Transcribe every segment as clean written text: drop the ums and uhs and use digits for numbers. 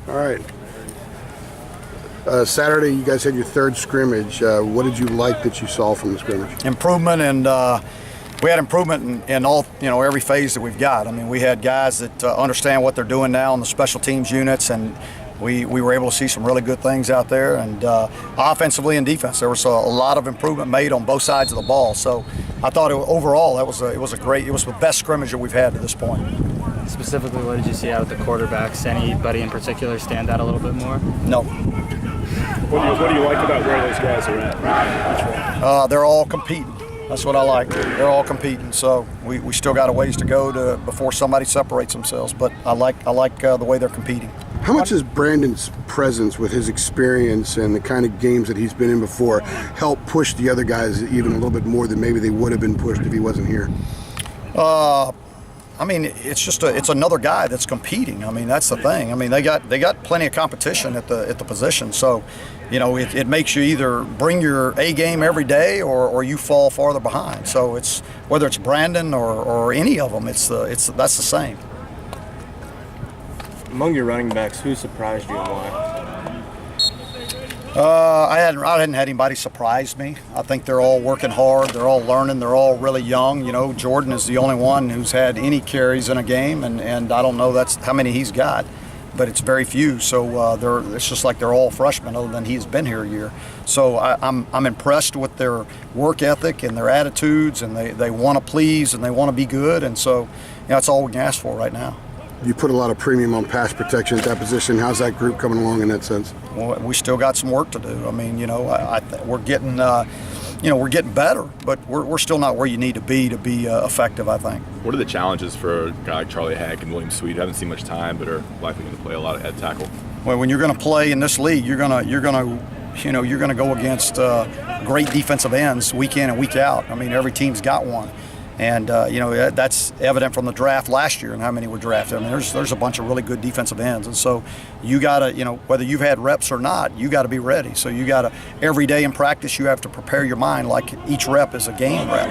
All right. Saturday, you guys had your third scrimmage. What did you like that you saw from the scrimmage? Improvement, and we had improvement in all, every phase that we've got. I mean, we had guys that understand what they're doing now in the special teams units, and we were able to see some really good things out there. And offensively and defense, there was a lot of improvement made on both sides of the ball. So I thought overall it was the best scrimmage that we've had to this point. Specifically, what did you see out of the quarterbacks? Anybody in particular stand out a little bit more? No. What do you like about where those guys are at? They're all competing. That's what I like. They're all competing. So we still got a ways to go before somebody separates themselves. But I like the way they're competing. How much has Brandon's presence with his experience and the kind of games that he's been in before help push the other guys even a little bit more than maybe they would have been pushed if he wasn't here? I mean, it's another guy that's competing. I mean, that's the thing. I mean, they got plenty of competition at the position. So, it makes you either bring your A game every day or you fall farther behind. So it's whether it's Brandon or any of them, that's the same. Among your running backs, who surprised you and why? I hadn't had anybody surprise me. I think they're all working hard. They're all learning. They're all really young. Jordan is the only one who's had any carries in a game, and I don't know that's how many he's got, but it's very few. So it's just like they're all freshmen, other than he's been here a year. So I'm impressed with their work ethic and their attitudes, and they want to please and they want to be good, and so that's all we can ask for right now. You put a lot of premium on pass protection at that position. How's that group coming along in that sense? Well, we still got some work to do. I mean, we're getting, we're getting better, but we're still not where you need to be effective, I think. What are the challenges for a guy like Charlie Hack and William Sweet? Haven't seen much time, but are likely going to play a lot of head tackle. Well, when you're going to play in this league, you're going to go against great defensive ends week in and week out. I mean, every team's got one. And, that's evident from the draft last year and how many were drafted. I mean, there's a bunch of really good defensive ends. And so you got to, whether you've had reps or not, you got to be ready. So you got to, every day in practice, you have to prepare your mind like each rep is a game rep.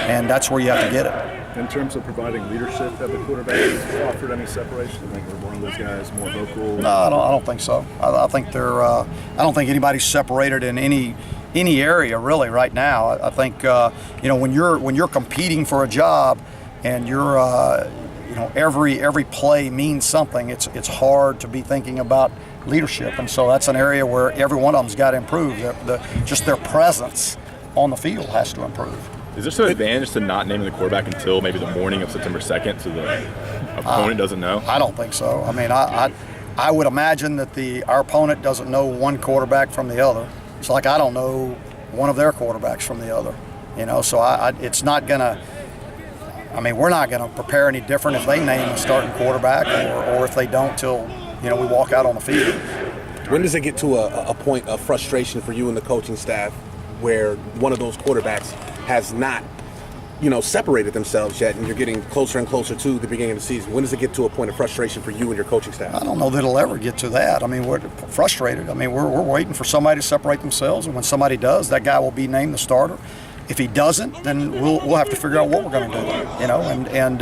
And that's where you have to get it. In terms of providing leadership at the quarterback, has offered any separation? I think we're one of those guys more vocal. No, I don't think so. I think I don't think anybody's separated in any area really right now. I think when you're competing for a job and you're every play means something. It's hard to be thinking about leadership, and so that's an area where every one of them's got to improve. Just their presence on the field has to improve. Is there some advantage to not naming the quarterback until maybe the morning of September 2nd, so the opponent doesn't know? I don't think so. I mean, I would imagine that our opponent doesn't know one quarterback from the other. It's like I don't know one of their quarterbacks from the other, So it's not gonna. I mean, we're not gonna prepare any different if they name a starting quarterback or if they don't till we walk out on the field. When does it get to a point of frustration for you and the coaching staff where one of those quarterbacks has not, separated themselves yet, and you're getting closer and closer to the beginning of the season? When does it get to a point of frustration for you and your coaching staff? I don't know that it'll ever get to that. I mean, we're frustrated. I mean, we're waiting for somebody to separate themselves, and when somebody does, that guy will be named the starter. If he doesn't, then we'll have to figure out what we're going to do, and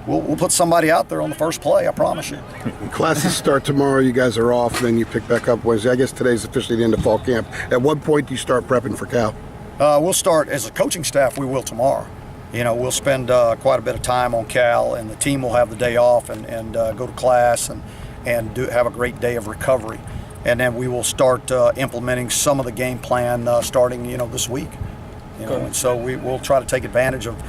we'll put somebody out there on the first play, I promise you. Classes start tomorrow. You guys are off, then you pick back up Wednesday. I guess today's officially the end of fall camp. At what point do you start prepping for Cal? We'll start as a coaching staff. We will tomorrow. We'll spend quite a bit of time on Cal, and the team will have the day off and go to class and have a great day of recovery. And then we will start implementing some of the game plan starting this week. And so we'll try to take advantage of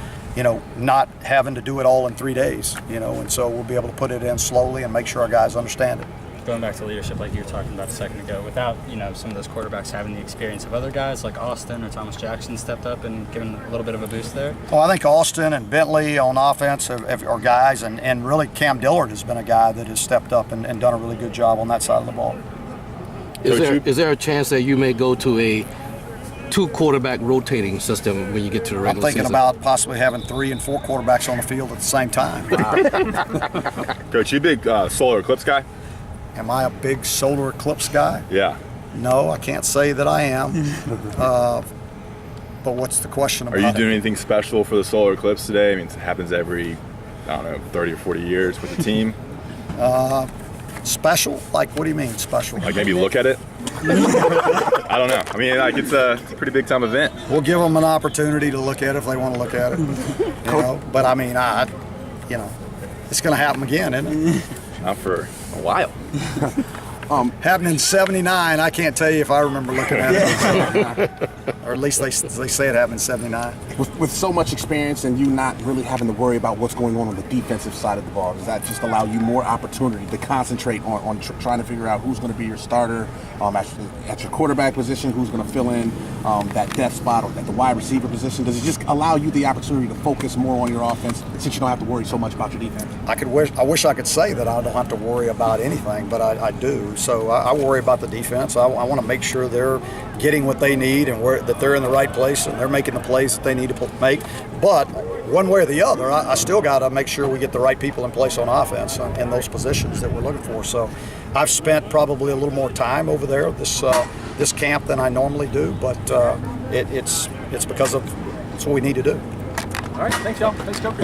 not having to do it all in 3 days. And so we'll be able to put it in slowly and make sure our guys understand it. Going back to leadership, like you were talking about a second ago, without some of those quarterbacks having the experience of other guys like Austin or Thomas Jackson stepped up and given a little bit of a boost there? Well, I think Austin and Bentley on offense are guys, and really Cam Dillard has been a guy that has stepped up and done a really good job on that side of the ball. Is there a chance that you may go to a 2-quarterback rotating system when you get to the regular season? I'm thinking about possibly having 3 and 4 quarterbacks on the field at the same time. Coach, you a big solar eclipse guy? Am I a big solar eclipse guy? Yeah. No, I can't say that I am. But what's the question about it? Are you doing anything special for the solar eclipse today? I mean, it happens every, 30 or 40 years with the team. Special? Like, what do you mean special? Like maybe look at it. I don't know. I mean, like it's a pretty big time event. We'll give them an opportunity to look at it if they want to look at it. You know? But I mean, it's going to happen again, isn't it? Not for a while. Happened in '79. I can't tell you if I remember looking at it. Or at least they say it happened in '79. With so much experience and you not really having to worry about what's going on the defensive side of the ball, does that just allow you more opportunity to concentrate on trying to figure out who's going to be your starter at your quarterback position, who's going to fill in that depth spot or at the wide receiver position? Does it just allow you the opportunity to focus more on your offense since you don't have to worry so much about your defense? I wish I could say that I don't have to worry about anything, but I do. So I worry about the defense. I want to make sure they're getting what they need and that they're in the right place and they're making the plays that they need to make. But one way or the other, I still got to make sure we get the right people in place on offense in those positions that we're looking for. So I've spent probably a little more time over there this camp than I normally do, but it's because of it's what we need to do. All right, thanks y'all. Thanks, Coach.